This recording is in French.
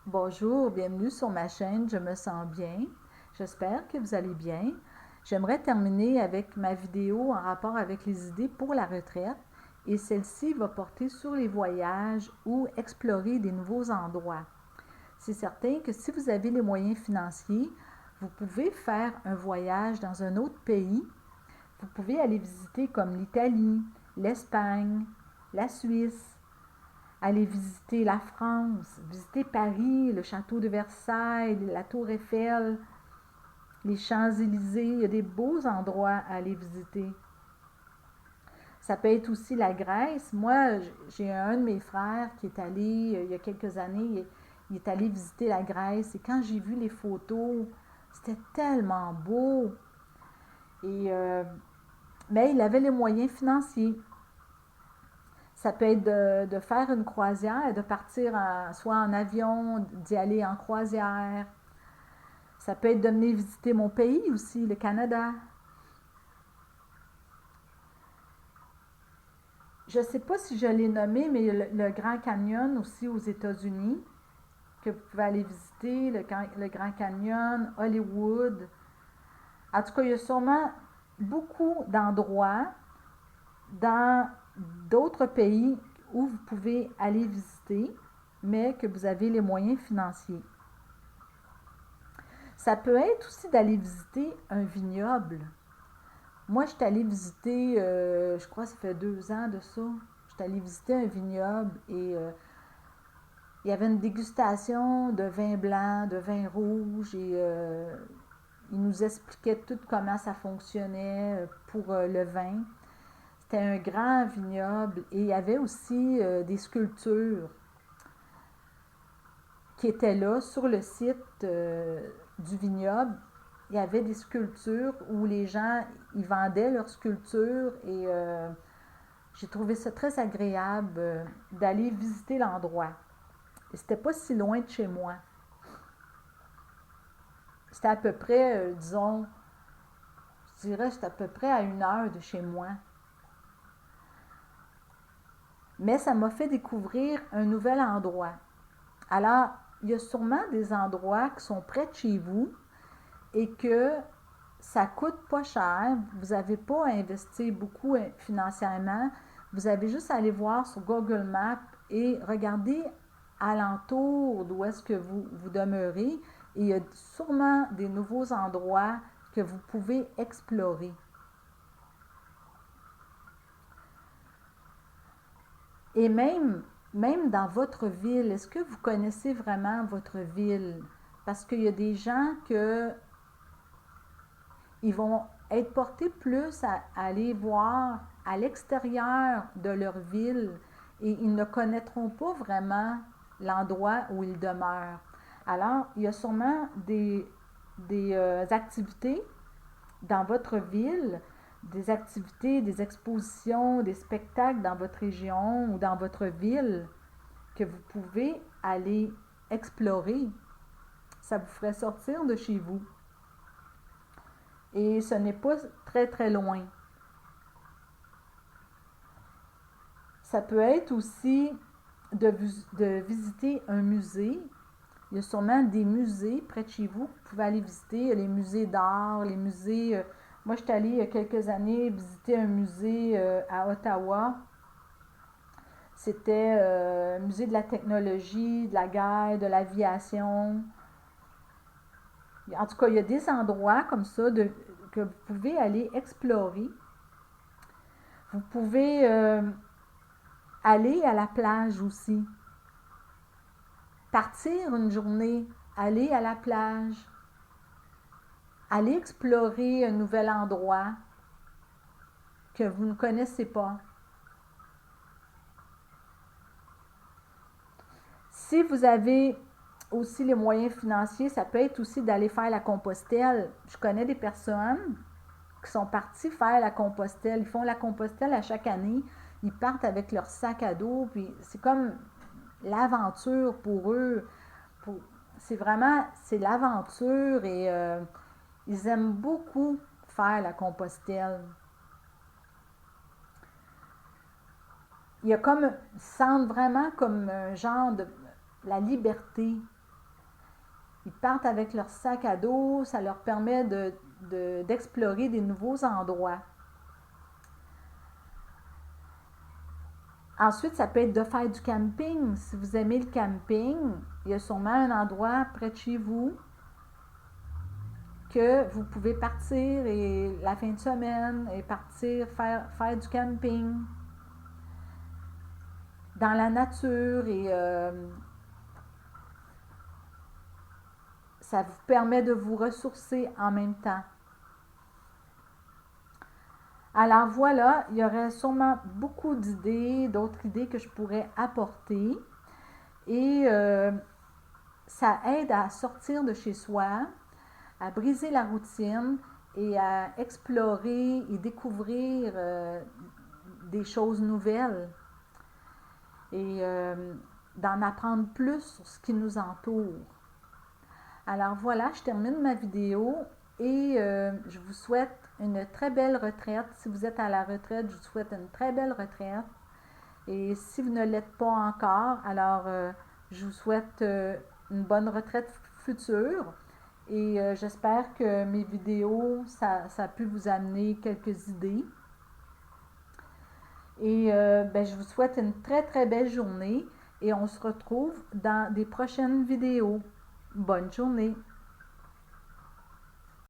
Bonjour, bienvenue sur ma chaîne, je me sens bien. J'espère que vous allez bien. J'aimerais terminer avec ma vidéo en rapport avec les idées pour la retraite et celle-ci va porter sur les voyages ou explorer des nouveaux endroits. C'est certain que si vous avez les moyens financiers, vous pouvez faire un voyage dans un autre pays. Vous pouvez aller visiter comme l'Italie, l'Espagne, la Suisse, aller visiter la France, visiter Paris, le château de Versailles, la tour Eiffel, les Champs-Élysées. Il y a des beaux endroits à aller visiter. Ça peut être aussi la Grèce. Moi, j'ai un de mes frères qui est allé, il y a quelques années, il est allé visiter la Grèce. Et quand j'ai vu les photos, c'était tellement beau. Et, mais il avait les moyens financiers. Ça peut être de faire une croisière, de partir soit en avion, d'y aller en croisière. Ça peut être de venir visiter mon pays aussi, le Canada. Je ne sais pas si je l'ai nommé, mais le Grand Canyon aussi aux États-Unis, que vous pouvez aller visiter, le Grand Canyon, Hollywood. En tout cas, il y a sûrement beaucoup d'endroits dans d'autres pays où vous pouvez aller visiter, mais que vous avez les moyens financiers. Ça peut être aussi d'aller visiter un vignoble. Moi, je suis allée visiter, je crois que ça fait 2 ans de ça, je suis allée visiter un vignoble et il y avait une dégustation de vin blanc, de vin rouge et il nous expliquait tout comment ça fonctionnait pour le vin. C'était un grand vignoble et il y avait aussi des sculptures qui étaient là sur le site du vignoble. Il y avait des sculptures où les gens ils vendaient leurs sculptures et j'ai trouvé ça très agréable d'aller visiter l'endroit. Et c'était pas si loin de chez moi. C'était à peu près, disons, je dirais, c'était à peu près à 1 heure de chez moi. Mais ça m'a fait découvrir un nouvel endroit. Alors, il y a sûrement des endroits qui sont près de chez vous et que ça coûte pas cher. Vous n'avez pas à investir beaucoup financièrement. Vous avez juste à aller voir sur Google Maps et regarder alentour d'où est-ce que vous demeurez. Et il y a sûrement des nouveaux endroits que vous pouvez explorer. Et même dans votre ville, est-ce que vous connaissez vraiment votre ville? Parce qu'il y a des gens que ils vont être portés plus à aller voir à l'extérieur de leur ville et ils ne connaîtront pas vraiment l'endroit où ils demeurent. Alors, il y a sûrement des activités dans votre ville, des activités, des expositions, des spectacles dans votre région ou dans votre ville que vous pouvez aller explorer. Ça vous ferait sortir de chez vous. Et ce n'est pas très très loin. Ça peut être aussi de visiter un musée. Il y a sûrement des musées près de chez vous que vous pouvez aller visiter. Les musées d'art, les musées. Moi, je suis allée il y a quelques années visiter un musée à Ottawa. C'était un musée de la technologie, de la guerre, de l'aviation. En tout cas, il y a des endroits comme ça que vous pouvez aller explorer. Vous pouvez aller à la plage aussi. Partir une journée, aller à la plage, aller explorer un nouvel endroit que vous ne connaissez pas. Si vous avez aussi les moyens financiers, ça peut être aussi d'aller faire la Compostelle. Je connais des personnes qui sont parties faire la Compostelle. Ils font la Compostelle à chaque année. Ils partent avec leur sac à dos, puis c'est comme l'aventure pour eux. Pour, c'est vraiment, c'est l'aventure et ils aiment beaucoup faire la Compostelle. Il y a comme, ils sentent vraiment comme un genre de la liberté. Ils partent avec leur sac à dos, ça leur permet d'explorer des nouveaux endroits. Ensuite, ça peut être de faire du camping. Si vous aimez le camping, il y a sûrement un endroit près de chez vous que vous pouvez partir et la fin de semaine et partir faire du camping dans la nature et ça vous permet de vous ressourcer en même temps. Alors voilà, il y aurait sûrement beaucoup d'idées, d'autres idées que je pourrais apporter. Et ça aide à sortir de chez soi, à briser la routine et à explorer et découvrir des choses nouvelles et d'en apprendre plus sur ce qui nous entoure. Alors voilà, je termine ma vidéo et je vous souhaite une très belle retraite. Si vous êtes à la retraite, je vous souhaite une très belle retraite. Et si vous ne l'êtes pas encore, alors je vous souhaite une bonne retraite future. Et j'espère que mes vidéos, ça a pu vous amener quelques idées. Et je vous souhaite une très très belle journée et on se retrouve dans des prochaines vidéos. Bonne journée!